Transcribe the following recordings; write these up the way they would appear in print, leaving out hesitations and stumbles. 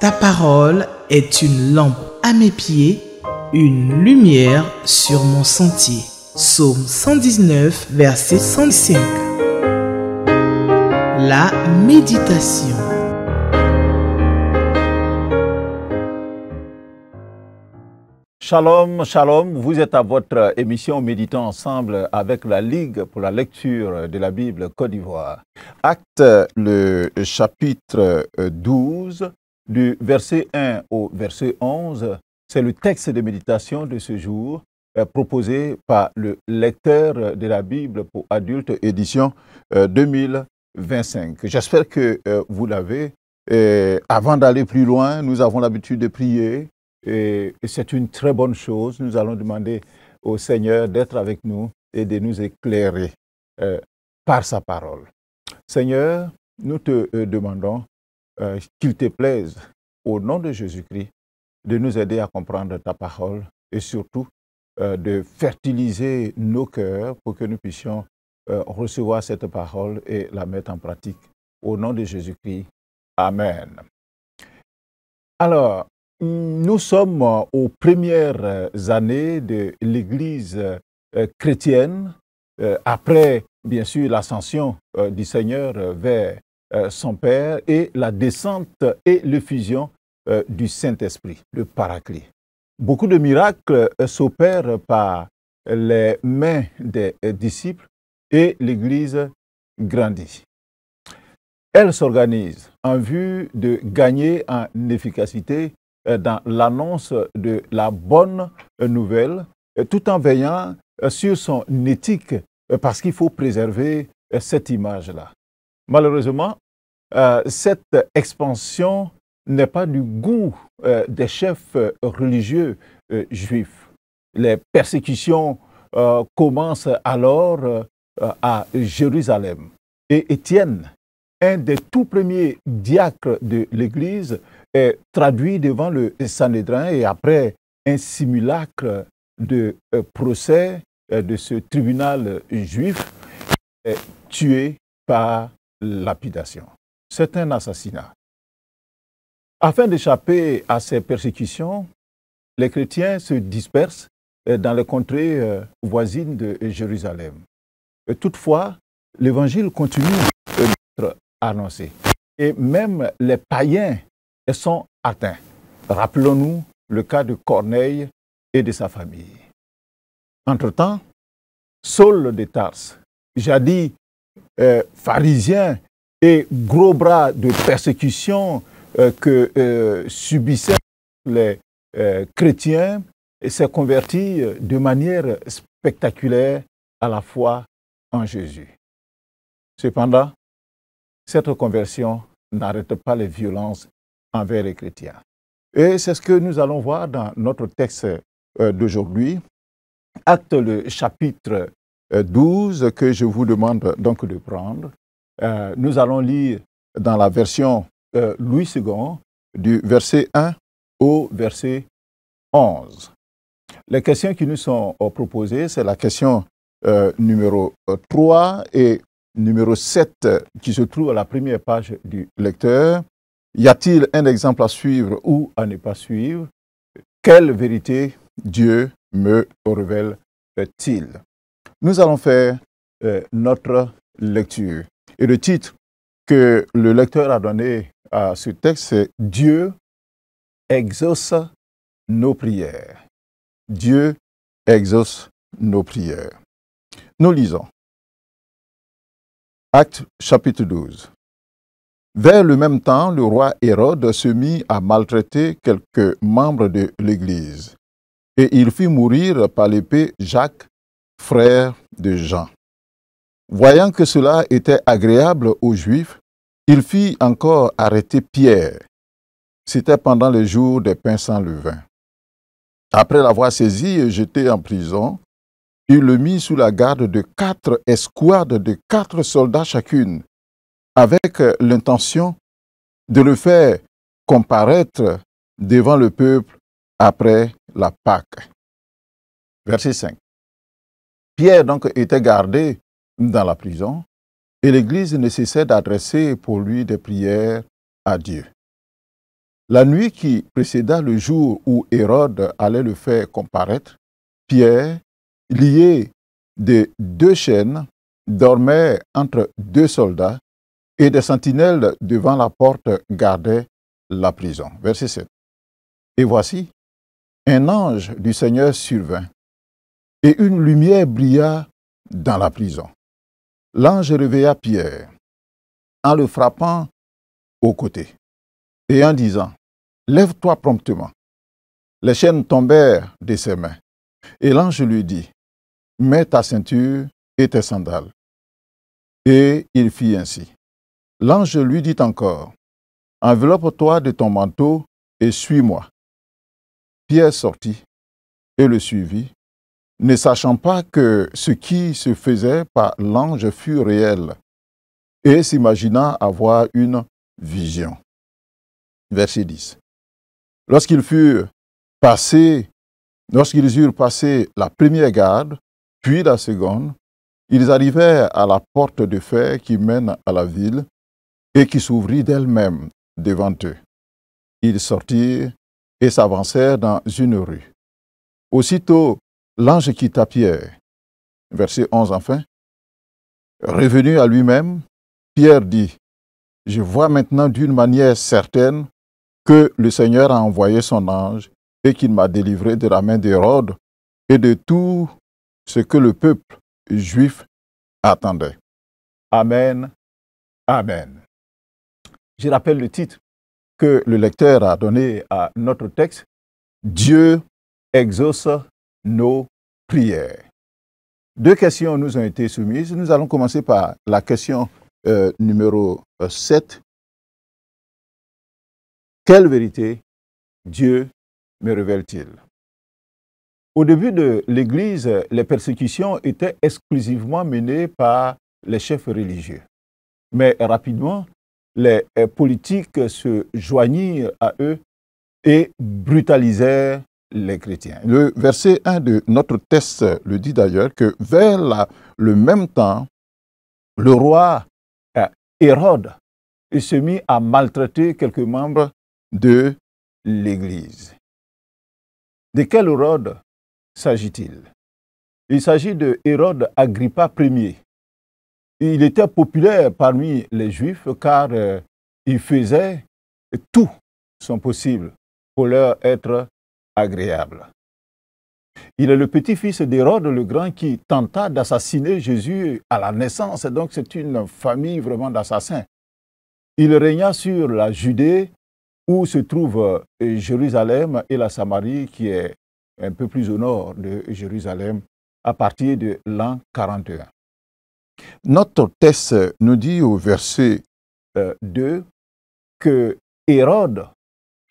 Ta parole est une lampe à mes pieds, une lumière sur mon sentier. Psaume 119, verset 105. La méditation. Shalom, shalom, vous êtes à votre émission Méditons ensemble avec la Ligue pour la lecture de la Bible Côte d'Ivoire. Acte le chapitre 12, du verset 1 au verset 11, c'est le texte de méditation de ce jour proposé par le lecteur de la Bible pour adultes édition 2025. J'espère que vous l'avez. Avant d'aller plus loin, nous avons l'habitude de prier. Et c'est une très bonne chose. Nous allons demander au Seigneur d'être avec nous et de nous éclairer par sa parole. Seigneur, nous te demandons qu'il te plaise, au nom de Jésus-Christ, de nous aider à comprendre ta parole et surtout de fertiliser nos cœurs pour que nous puissions recevoir cette parole et la mettre en pratique. Au nom de Jésus-Christ. Amen. Alors, nous sommes aux premières années de l'Église chrétienne, après, bien sûr, l'ascension du Seigneur vers son Père et la descente et l'effusion du Saint-Esprit, le Paraclet. Beaucoup de miracles s'opèrent par les mains des disciples et l'Église grandit. Elle s'organise en vue de gagner en efficacité dans l'annonce de la bonne nouvelle, tout en veillant sur son éthique, parce qu'il faut préserver cette image-là. Malheureusement, cette expansion n'est pas du goût des chefs religieux juifs. Les persécutions commencent alors à Jérusalem. Et Étienne, un des tout premiers diacres de l'Église, est traduit devant le Sanhédrin et après un simulacre de procès de ce tribunal juif, est tué par lapidation. C'est un assassinat. Afin d'échapper à ces persécutions, les chrétiens se dispersent dans les contrées voisines de Jérusalem. Toutefois, l'évangile continue d'être annoncé. Et même les païens sont atteints. Rappelons-nous le cas de Corneille et de sa famille. Entre-temps, Saul de Tarse, jadis pharisien et gros bras de persécution que subissaient les chrétiens, s'est converti de manière spectaculaire à la foi en Jésus. Cependant, cette conversion n'arrête pas les violences envers les chrétiens. Et c'est ce que nous allons voir dans notre texte d'aujourd'hui, Acte le chapitre 12, que je vous demande donc de prendre. Nous allons lire dans la version Louis II, du verset 1 au verset 11. Les questions qui nous sont proposées, c'est la question numéro 3 et numéro 7 qui se trouve à la première page du lecteur. Y a-t-il un exemple à suivre ou à ne pas suivre? Quelle vérité Dieu me révèle-t-il? Nous allons faire notre lecture. Et le titre que le lecteur a donné à ce texte, c'est « Dieu exauce nos prières ». Dieu exauce nos prières. Nous lisons. Acte chapitre 12. Vers le même temps, le roi Hérode se mit à maltraiter quelques membres de l'Église, et il fit mourir par l'épée Jacques, frère de Jean. Voyant que cela était agréable aux Juifs, il fit encore arrêter Pierre. C'était pendant les jours des pains sans levain. Après l'avoir saisi et jeté en prison, il le mit sous la garde de 4 escouades de 4 soldats chacune, avec l'intention de le faire comparaître devant le peuple après la Pâque. Verset 5. Pierre donc était gardé dans la prison et l'Église ne cessait d'adresser pour lui des prières à Dieu. La nuit qui précéda le jour où Hérode allait le faire comparaître, Pierre, lié de 2 chaînes, dormait entre 2 soldats et des sentinelles devant la porte gardaient la prison. Verset 7. Et voici, un ange du Seigneur survint et une lumière brilla dans la prison. L'ange réveilla Pierre en le frappant au côté et en disant, « Lève-toi promptement. » Les chaînes tombèrent de ses mains. Et l'ange lui dit, « Mets ta ceinture et tes sandales. » Et il fit ainsi. L'ange lui dit encore, « Enveloppe-toi de ton manteau et suis-moi. » Pierre sortit et le suivit, ne sachant pas que ce qui se faisait par l'ange fut réel, et s'imaginant avoir une vision. Verset 10. Lorsqu'ils eurent passé la première garde, puis la seconde, ils arrivèrent à la porte de fer qui mène à la ville et qui s'ouvrit d'elle-même devant eux. Ils sortirent et s'avancèrent dans une rue. Aussitôt, l'ange quitta Pierre. Verset 11 enfin. Revenu à lui-même, Pierre dit, « Je vois maintenant d'une manière certaine que le Seigneur a envoyé son ange et qu'il m'a délivré de la main d'Hérode et de tout ce que le peuple juif attendait. » Amen. Amen. Je rappelle le titre que le lecteur a donné à notre texte. Dieu exauce nos prières. 2 questions nous ont été soumises. Nous allons commencer par la question numéro 7. Quelle vérité Dieu me révèle-t-il? Au début de l'Église, les persécutions étaient exclusivement menées par les chefs religieux. Mais rapidement, les politiques se joignirent à eux et brutalisèrent les chrétiens. Le verset 1 de notre texte le dit d'ailleurs que vers le même temps, le roi Hérode se mit à maltraiter quelques membres de l'Église. De quel Hérode s'agit-il? Il s'agit de Hérode Agrippa Ier. Il était populaire parmi les Juifs car il faisait tout son possible pour leur être agréable. Il est le petit-fils d'Hérode le Grand qui tenta d'assassiner Jésus à la naissance. Donc c'est une famille vraiment d'assassins. Il régna sur la Judée où se trouve Jérusalem et la Samarie qui est un peu plus au nord de Jérusalem à partir de l'an 41. Notre texte nous dit au verset 2 que Hérode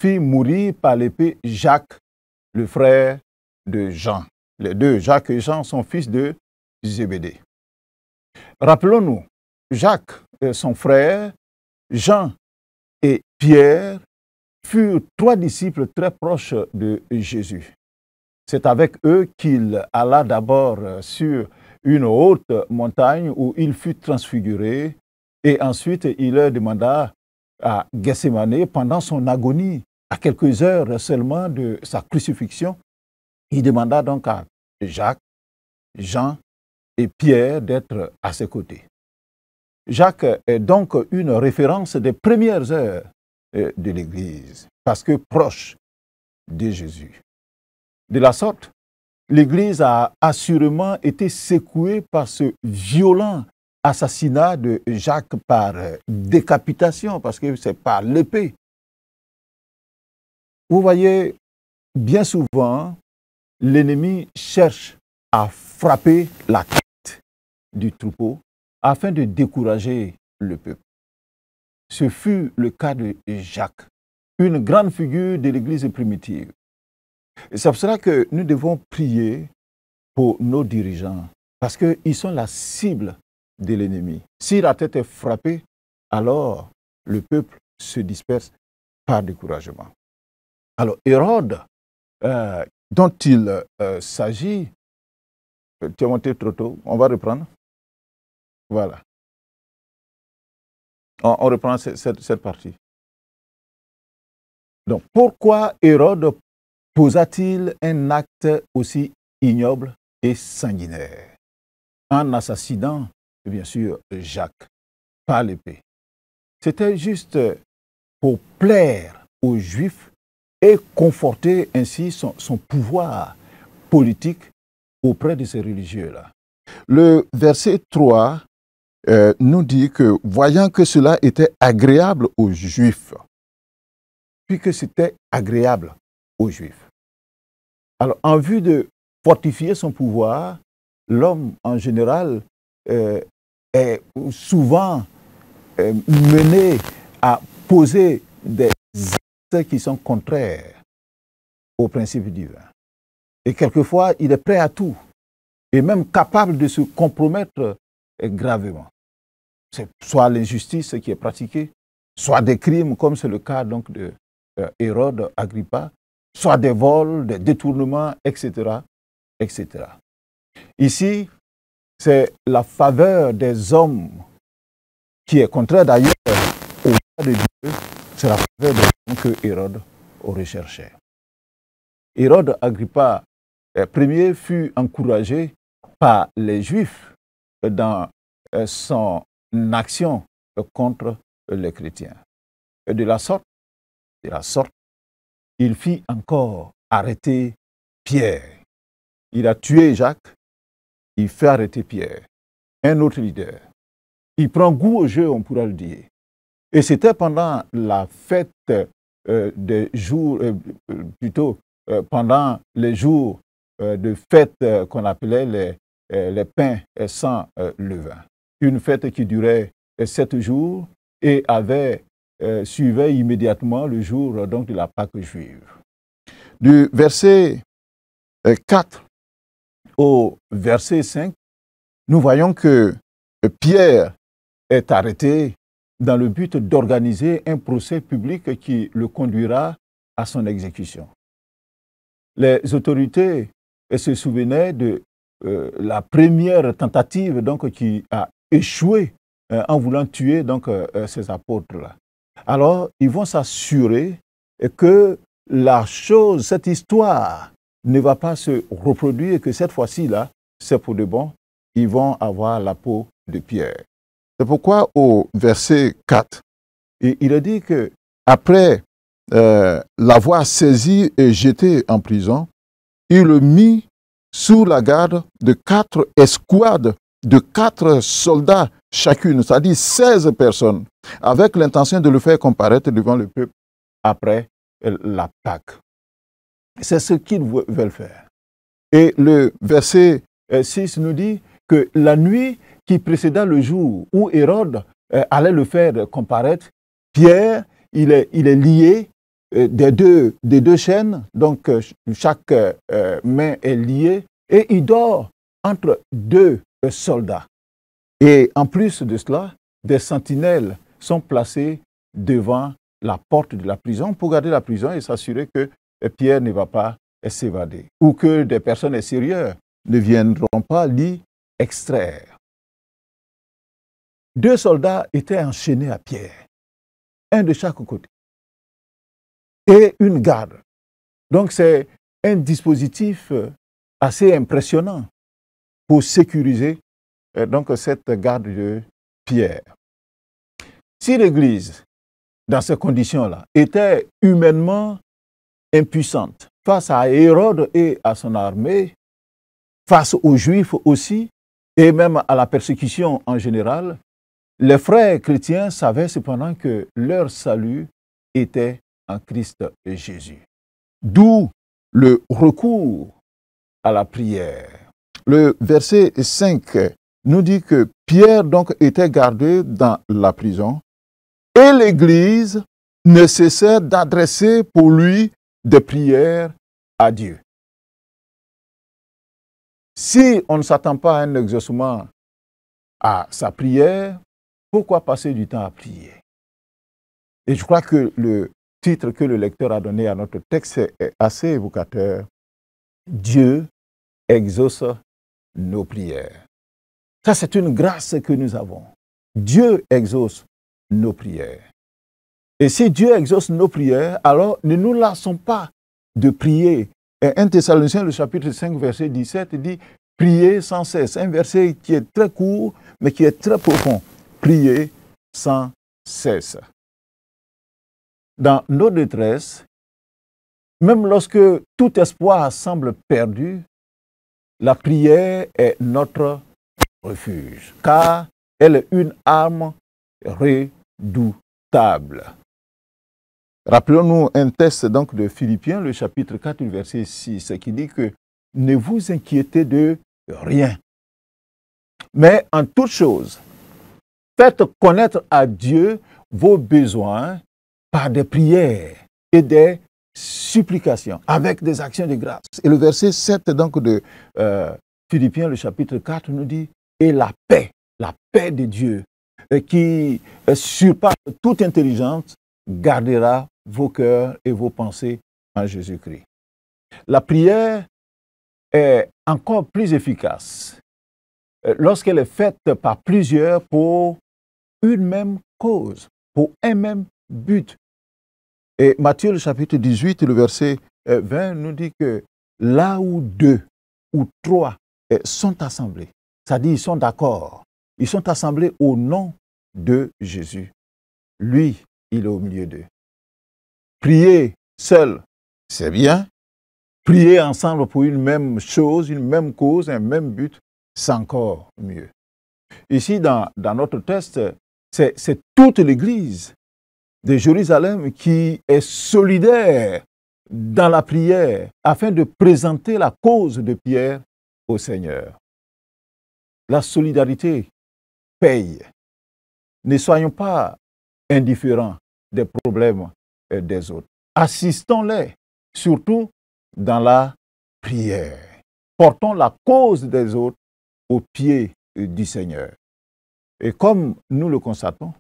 fit mourir par l'épée Jacques, le frère de Jean. Les deux, Jacques et Jean, sont fils de Zébédée. Rappelons-nous, Jacques, son frère, Jean et Pierre furent 3 disciples très proches de Jésus. C'est avec eux qu'il alla d'abord sur une haute montagne où il fut transfiguré et ensuite il leur demanda à Gethsémane, pendant son agonie, à quelques heures seulement de sa crucifixion, il demanda donc à Jacques, Jean et Pierre d'être à ses côtés. Jacques est donc une référence des premières heures de l'Église, parce que proche de Jésus. De la sorte, l'Église a assurément été secouée par ce violent assassinat de Jacques par décapitation, parce que c'est par l'épée. Vous voyez, bien souvent, l'ennemi cherche à frapper la tête du troupeau afin de décourager le peuple. Ce fut le cas de Jacques, une grande figure de l'Église primitive. C'est pour cela que nous devons prier pour nos dirigeants, parce qu'ils sont la cible de l'ennemi. Si la tête est frappée, alors le peuple se disperse par découragement. Alors Hérode, dont il s'agit, tu as monté trop tôt, on va reprendre. Voilà. On reprend cette partie. Donc, pourquoi Hérode posa-t-il un acte aussi ignoble et sanguinaire en assassinant, bien sûr, Jacques par l'épée? C'était juste pour plaire aux Juifs et conforter ainsi son pouvoir politique auprès de ces religieux-là. Le verset 3 nous dit que, voyant que cela était agréable aux Juifs, puis que c'était agréable aux Juifs. Alors, en vue de fortifier son pouvoir, l'homme, en général, est souvent mené à poser des actes qui sont contraires aux principes divins. Et quelquefois, il est prêt à tout, et même capable de se compromettre gravement. C'est soit l'injustice qui est pratiquée, soit des crimes, comme c'est le cas donc de Hérode Agrippa, soit des vols, des détournements, etc., etc. Ici, c'est la faveur des hommes qui est contraire d'ailleurs au plan de Dieu, c'est la faveur des hommes que Hérode recherchait. Hérode Agrippa premier fut encouragé par les Juifs dans son action contre les chrétiens. Et de la sorte, il fit encore arrêter Pierre. Il a tué Jacques, il fait arrêter Pierre, un autre leader. Il prend goût au jeu, on pourra le dire. Et c'était pendant la fête des jours, pendant les jours de fête qu'on appelait les pains sans levain. Une fête qui durait 7 jours et suivait immédiatement le jour donc, de la Pâque juive. Du verset 4 au verset 5, nous voyons que Pierre est arrêté dans le but d'organiser un procès public qui le conduira à son exécution. Les autorités se souvenaient de la première tentative donc, qui a échoué en voulant tuer donc, ces apôtres-là. Alors, ils vont s'assurer que cette histoire ne va pas se reproduire et que cette fois-ci-là, c'est pour de bon, ils vont avoir la peau de Pierre. C'est pourquoi au verset 4, il est dit qu'après l'avoir saisi et jeté en prison, il le mit sous la garde de 4 escouades de 4 soldats chacune, c'est-à-dire 16 personnes, avec l'intention de le faire comparaître devant le peuple après la Pâque. C'est ce qu'ils veulent faire. Et le verset 6 nous dit que la nuit qui précéda le jour où Hérode allait le faire comparaître, Pierre, il est lié des deux chaînes, donc chaque main est liée, et il dort entre 2 soldats. Et en plus de cela, des sentinelles sont placées devant la porte de la prison pour garder la prison et s'assurer que Pierre ne va pas s'évader ou que des personnes extérieures ne viendront pas l'y extraire. 2 soldats étaient enchaînés à Pierre, un de chaque côté, et une garde. Donc c'est un dispositif assez impressionnant pour sécuriser donc cette garde de Pierre. Si l'Église, dans ces conditions-là, était humainement impuissante face à Hérode et à son armée, face aux Juifs aussi, et même à la persécution en général, les frères chrétiens savaient cependant que leur salut était en Christ Jésus. D'où le recours à la prière. Le verset 5 nous dit que Pierre donc était gardé dans la prison et l'Église ne cessait d'adresser pour lui des prières à Dieu. Si on ne s'attend pas à un exaucement à sa prière, pourquoi passer du temps à prier? Et je crois que le titre que le lecteur a donné à notre texte est assez évocateur. Dieu exauce nos prières. Ça, c'est une grâce que nous avons. Dieu exauce nos prières. Et si Dieu exauce nos prières, alors ne nous lassons pas de prier. Et 1 Thessaloniciens, le chapitre 5, verset 17, dit « Priez sans cesse ». Un verset qui est très court, mais qui est très profond. « Priez sans cesse ». Dans nos détresses, même lorsque tout espoir semble perdu, la prière est notre refuge, car elle est une arme redoutable. Rappelons-nous un texte donc de Philippiens, le chapitre 4, verset 6, qui dit que « Ne vous inquiétez de rien, mais en toute chose, faites connaître à Dieu vos besoins par des prières et des supplications, avec des actions de grâce. » Et le verset 7 donc de Philippiens, le chapitre 4, nous dit « Et la paix de Dieu, qui surpasse toute intelligence, gardera vos cœurs et vos pensées en Jésus-Christ. » La prière est encore plus efficace lorsqu'elle est faite par plusieurs pour une même cause, pour un même but. Et Matthieu, le chapitre 18, le verset 20, nous dit que là où 2 ou 3 sont assemblés, c'est-à-dire ils sont d'accord, ils sont assemblés au nom de Jésus. Lui, il est au milieu d'eux. Prier seul, c'est bien. Prier ensemble pour une même chose, une même cause, un même but, c'est encore mieux. Ici, dans notre texte, c'est toute l'Église de Jérusalem qui est solidaire dans la prière afin de présenter la cause de Pierre au Seigneur. La solidarité paye. Ne soyons pas indifférents des problèmes des autres. Assistons-les, surtout dans la prière. Portons la cause des autres aux pieds du Seigneur. Et comme nous le constatons,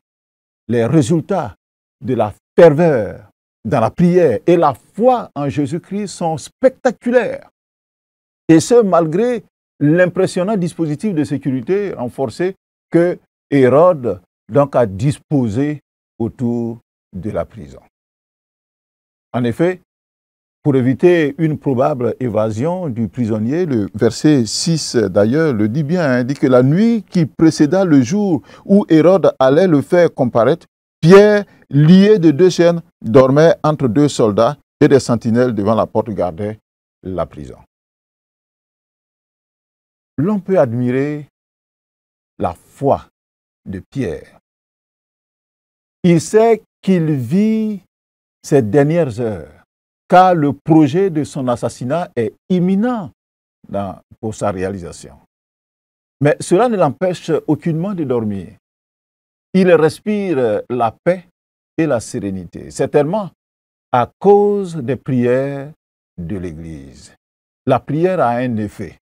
les résultats de la ferveur dans la prière et la foi en Jésus-Christ sont spectaculaires. Et ce, malgré l'impressionnant dispositif de sécurité renforcé que Hérode donc a disposé autour de la prison. En effet, pour éviter une probable évasion du prisonnier, le verset 6 d'ailleurs le dit bien, dit que la nuit qui précéda le jour où Hérode allait le faire comparaître, Pierre, lié de 2 chaînes, dormait entre 2 soldats et des sentinelles devant la porte gardaient la prison. L'on peut admirer la foi de Pierre. Il sait qu'il vit ses dernières heures, car le projet de son assassinat est imminent pour sa réalisation. Mais cela ne l'empêche aucunement de dormir. Il respire la paix et la sérénité, certainement à cause des prières de l'Église. La prière a un effet.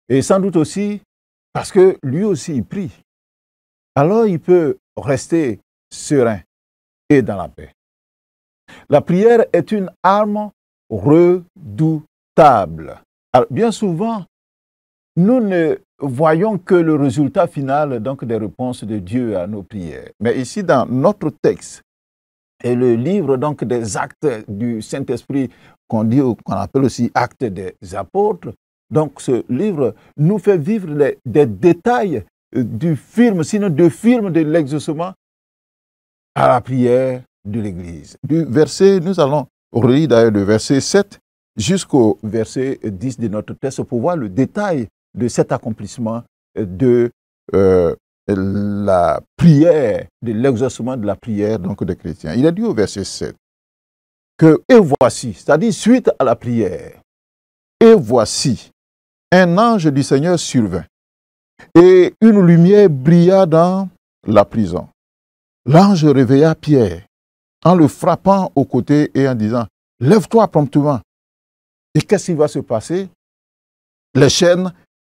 Et sans doute aussi parce que lui aussi il prie. Alors il peut rester serein et dans la paix. La prière est une arme redoutable. Alors, bien souvent, nous ne voyons que le résultat final donc, des réponses de Dieu à nos prières. Mais ici, dans notre texte, et le livre donc, des actes du Saint-Esprit, qu'on appelle aussi actes des apôtres, donc ce livre nous fait vivre des détails du film, sinon du film de l'exaucement à la prière de l'Église. Du verset, nous allons relire d'ailleurs le verset 7 jusqu'au verset 10 de notre texte pour voir le détail de cet accomplissement de la prière, de l'exaucement de la prière donc des chrétiens. Il est dit au verset 7 que « Et voici », c'est-à-dire suite à la prière, « Et voici, un ange du Seigneur survint, et une lumière brilla dans la prison. L'ange réveilla Pierre en le frappant au côté et en disant « Lève-toi promptement ». Et qu'est-ce qui va se passer? Les chaînes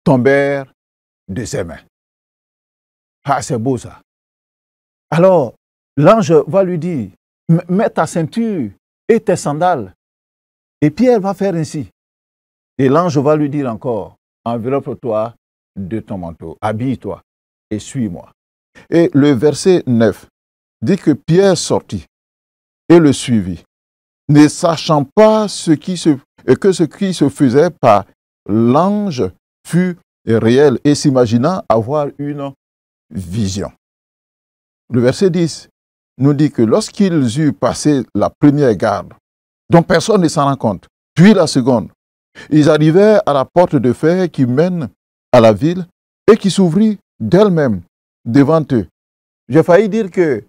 tombèrent de ses mains. Ah, c'est beau ça. Alors, l'ange va lui dire « Mets ta ceinture et tes sandales ». Et Pierre va faire ainsi. Et l'ange va lui dire encore « Enveloppe-toi de ton manteau, habille-toi et suis-moi ». Et le verset 9 dit que Pierre sortit et le suivit, ne sachant pas que ce qui se faisait par l'ange fut réel et s'imaginant avoir une vision. Le verset 10 nous dit que lorsqu'ils eurent passé la première garde, dont personne ne s'en rend compte, puis la seconde, ils arrivèrent à la porte de fer qui mène à la ville et qui s'ouvrit d'elle-même devant eux. J'ai failli dire que,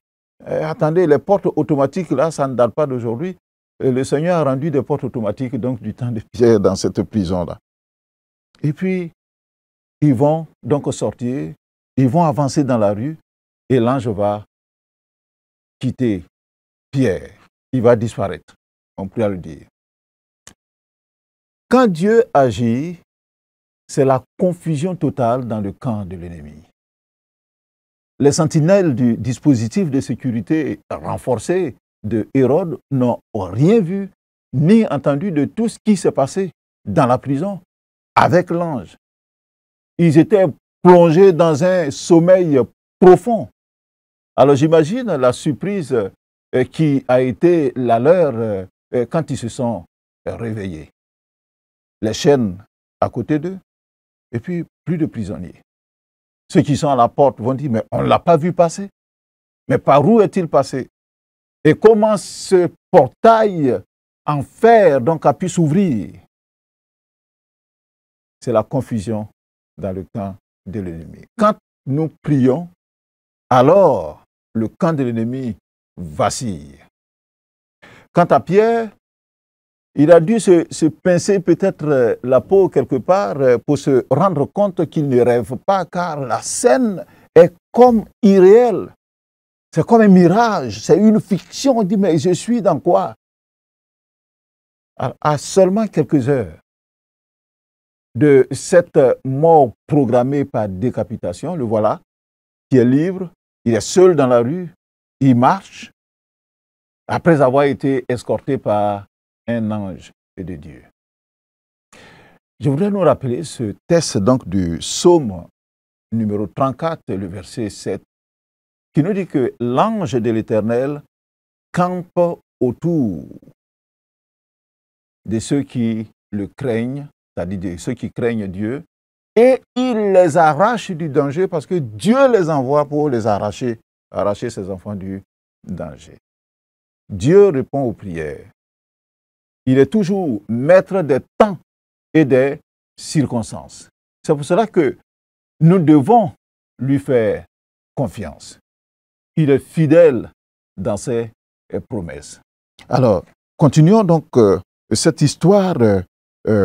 attendez, les portes automatiques, là, ça ne date pas d'aujourd'hui. Le Seigneur a rendu des portes automatiques, donc du temps de Pierre, dans cette prison-là. Et puis, ils vont donc sortir, ils vont avancer dans la rue, et l'ange va quitter Pierre. Il va disparaître, on pourrait le dire. Quand Dieu agit, c'est la confusion totale dans le camp de l'ennemi. Les sentinelles du dispositif de sécurité renforcé de Hérode n'ont rien vu ni entendu de tout ce qui s'est passé dans la prison avec l'ange. Ils étaient plongés dans un sommeil profond. Alors j'imagine la surprise qui a été la leur quand ils se sont réveillés. Les chaînes à côté d'eux, et puis plus de prisonniers. Ceux qui sont à la porte vont dire, mais on ne l'a pas vu passer. Mais par où est-il passé? Et comment ce portail en fer donc a pu s'ouvrir? C'est la confusion dans le camp de l'ennemi. Quand nous prions, alors le camp de l'ennemi vacille. Quant à Pierre, il a dû se pincer peut-être la peau quelque part pour se rendre compte qu'il ne rêve pas, car la scène est comme irréelle. C'est comme un mirage, c'est une fiction. On dit, mais je suis dans quoi? À seulement quelques heures de cette mort programmée par décapitation, le voilà, qui est libre, il est seul dans la rue, il marche, après avoir été escorté par un ange de Dieu. Je voudrais nous rappeler ce texte donc du psaume numéro 34, le verset 7, qui nous dit que l'ange de l'Éternel campe autour de ceux qui le craignent, c'est-à-dire de ceux qui craignent Dieu, et il les arrache du danger parce que Dieu les envoie pour les arracher ses enfants du danger. Dieu répond aux prières. Il est toujours maître des temps et des circonstances. C'est pour cela que nous devons lui faire confiance. Il est fidèle dans ses promesses. Alors, continuons donc cette histoire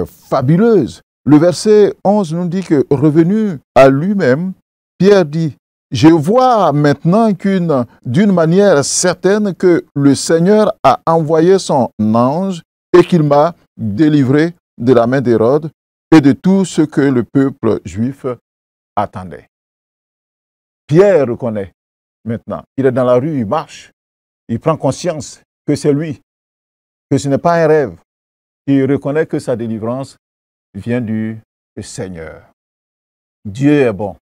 fabuleuse. Le verset 11 nous dit que, revenu à lui-même, Pierre dit, « Je vois maintenant d'une manière certaine que le Seigneur a envoyé son ange et qu'il m'a délivré de la main d'Hérode et de tout ce que le peuple juif attendait. » Pierre reconnaît maintenant. Il est dans la rue, il marche. Il prend conscience que c'est lui, que ce n'est pas un rêve. Il reconnaît que sa délivrance vient du Seigneur. Dieu est bon.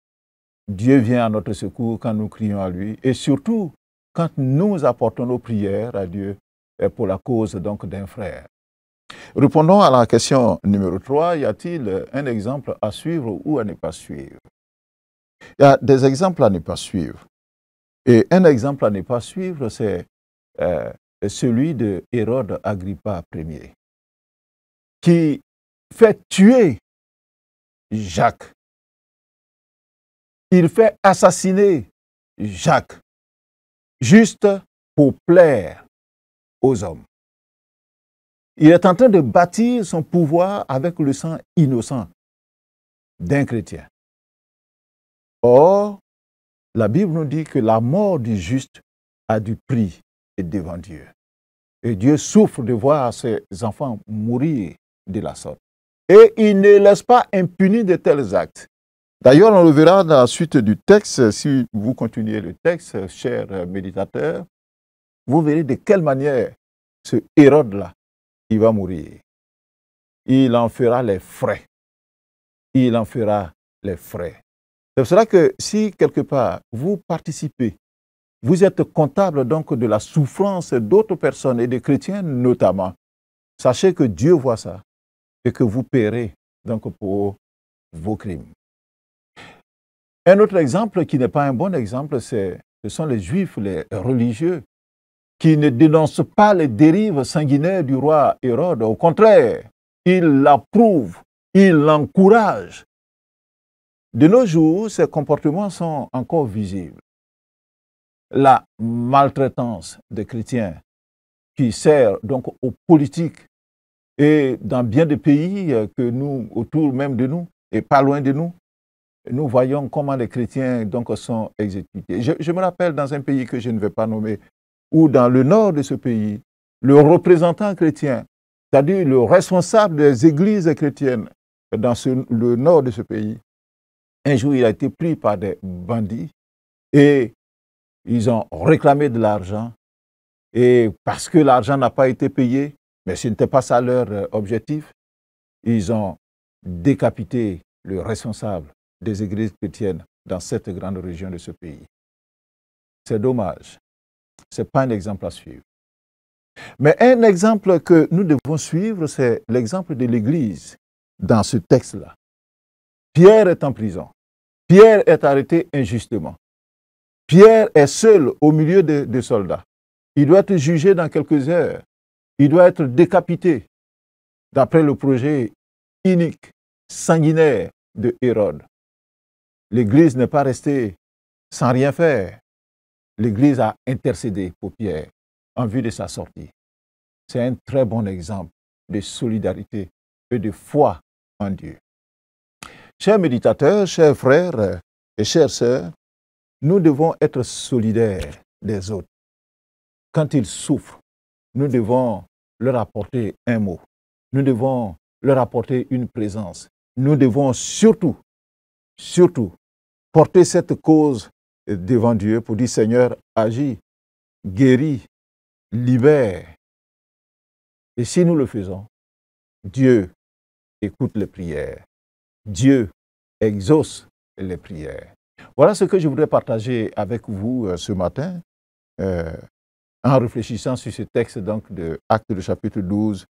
Dieu vient à notre secours quand nous crions à lui et surtout quand nous apportons nos prières à Dieu pour la cause donc d'un frère. Répondons à la question numéro 3. Y a-t-il un exemple à suivre ou à ne pas suivre? Il y a des exemples à ne pas suivre. Et un exemple à ne pas suivre, c'est celui de Hérode Agrippa Ier, qui fait tuer Jacques. Il fait assassiner Jacques, juste pour plaire aux hommes. Il est en train de bâtir son pouvoir avec le sang innocent d'un chrétien. Or, la Bible nous dit que la mort du juste a du prix devant Dieu. Et Dieu souffre de voir ses enfants mourir de la sorte. Et il ne laisse pas impunis de tels actes. D'ailleurs, on le verra dans la suite du texte. Si vous continuez le texte, chers méditateurs, vous verrez de quelle manière ce Hérode-là, il va mourir. Il en fera les frais. Il en fera les frais. C'est pour cela que si quelque part vous participez vous êtes comptable donc de la souffrance d'autres personnes et des chrétiens notamment. Sachez que Dieu voit ça et que vous paierez donc pour vos crimes. Un autre exemple qui n'est pas un bon exemple, ce sont les Juifs, les religieux, qui ne dénoncent pas les dérives sanguinaires du roi Hérode. Au contraire, ils l'approuvent, ils l'encouragent. De nos jours, ces comportements sont encore visibles. La maltraitance des chrétiens qui sert donc aux politiques et dans bien des pays que nous, autour même de nous et pas loin de nous, nous voyons comment les chrétiens donc sont exécutés. Je me rappelle dans un pays que je ne vais pas nommer, où dans le nord de ce pays, le représentant chrétien, c'est-à-dire le responsable des églises chrétiennes dans le nord de ce pays, un jour il a été pris par des bandits et ils ont réclamé de l'argent. Et parce que l'argent n'a pas été payé, mais ce n'était pas ça leur objectif, ils ont décapité le responsable des églises chrétiennes dans cette grande région de ce pays. C'est dommage. Ce n'est pas un exemple à suivre. Mais un exemple que nous devons suivre, c'est l'exemple de l'Église dans ce texte-là. Pierre est en prison. Pierre est arrêté injustement. Pierre est seul au milieu des soldats. Il doit être jugé dans quelques heures. Il doit être décapité d'après le projet inique, sanguinaire de Hérode. L'Église n'est pas restée sans rien faire. L'Église a intercédé pour Pierre en vue de sa sortie. C'est un très bon exemple de solidarité et de foi en Dieu. Chers méditateurs, chers frères et chères sœurs, nous devons être solidaires des autres. Quand ils souffrent, nous devons leur apporter un mot. Nous devons leur apporter une présence. Nous devons surtout porter cette cause devant Dieu pour dire, Seigneur, agis, guéris, libère. Et si nous le faisons, Dieu écoute les prières. Dieu exauce les prières. Voilà ce que je voudrais partager avec vous ce matin, en réfléchissant sur ce texte donc, de Actes du chapitre 12,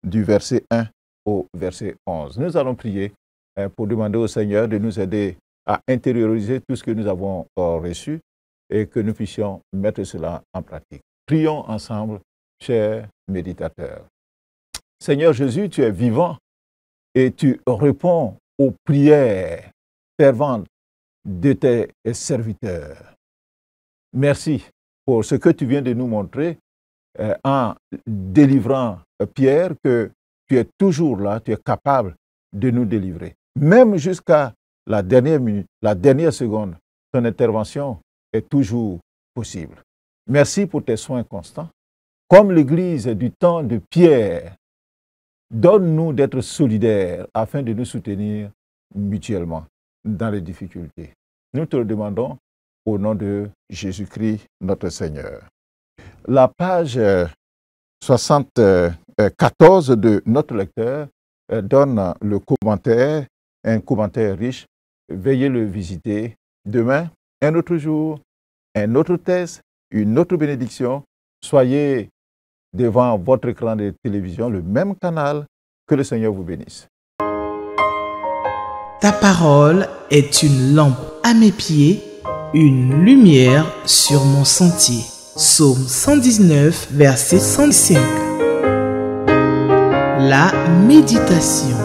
du verset 1 au verset 11. Nous allons prier pour demander au Seigneur de nous aider à intérioriser tout ce que nous avons reçu et que nous puissions mettre cela en pratique. Prions ensemble, chers méditateurs. Seigneur Jésus, tu es vivant et tu réponds aux prières ferventes de tes serviteurs. Merci pour ce que tu viens de nous montrer en délivrant Pierre, que tu es toujours là, tu es capable de nous délivrer. Même jusqu'à la dernière minute, la dernière seconde, ton intervention est toujours possible. Merci pour tes soins constants. Comme l'Église du temps de Pierre, donne-nous d'être solidaires afin de nous soutenir mutuellement dans les difficultés. Nous te le demandons au nom de Jésus-Christ, notre Seigneur. La page 74 de notre lecteur donne le commentaire, un commentaire riche. Veuillez le visiter. Demain, un autre jour, un autre texte, une autre bénédiction. Soyez devant votre écran de télévision, le même canal. Que le Seigneur vous bénisse. Ta parole est une lampe à mes pieds, une lumière sur mon sentier. Psaume 119, verset 105. La méditation.